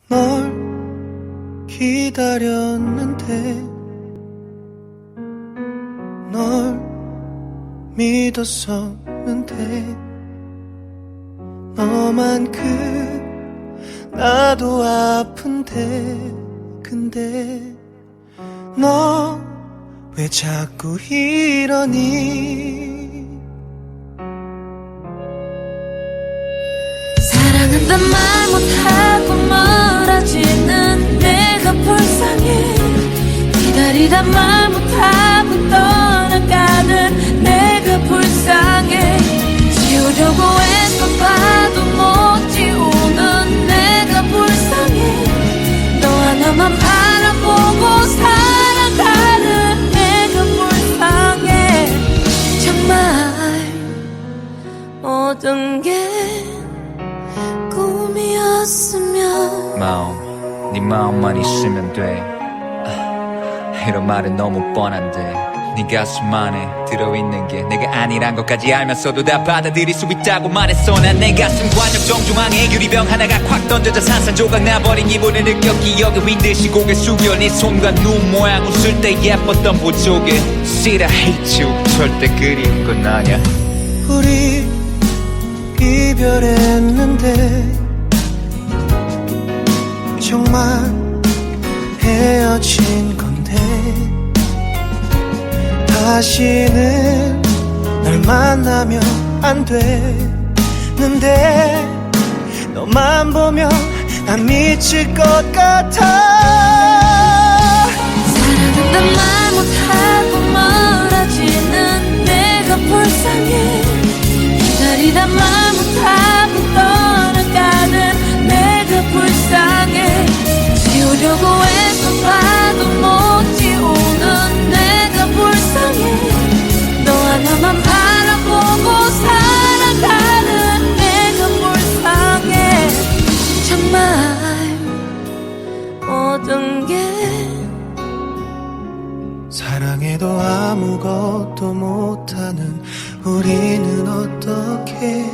널 기다렸는데 널 믿었었는데 너만큼 나도 아픈데 근데 너 왜 자꾸 이러니 사랑한단 말 못하고 멀어지는 내가 불쌍해 기다리다 말 못하고 떠나가는 내가 불쌍해 지우려고 애써 봐도 못 지우는 내가 불쌍해 너 하나만 바라보고 살아가는 내가 불쌍해 정말 모든 게 꿈이었으면 마음, 네 마음만 있으면 돼 이런 말은 너무 뻔한데 네 가슴 안에 들어있는 게 내가 아니란 것까지 알면서도 다 받아들일 수 있다고 말했어 난 내 가슴 관역 정중앙에 유리병 하나가 콱 던져져 산산조각 나버린 기분을 느껴 기억에 윈듯이 고개 숙여 네 손과 눈 모양 웃을 때 예뻤던 보조개 See I hate you 절대 그리운 건 아냐 우리 이별했는데 정말 헤어진 건데 다시는 널 만나면 안 되는데 너만 보면 난 미칠 것 같아 사랑한단 말 못하고 멀어지는 내가 불쌍해 기다리다 말 못하고 떠나가는 내가 불쌍해 지우려고 애써 봐도 못 지우는 내가 불쌍해 너 하나만 바라보고 살아가는 내가 불쌍해 정말 모든 게 사랑해도 아무것도 못하는 우리는 어떻게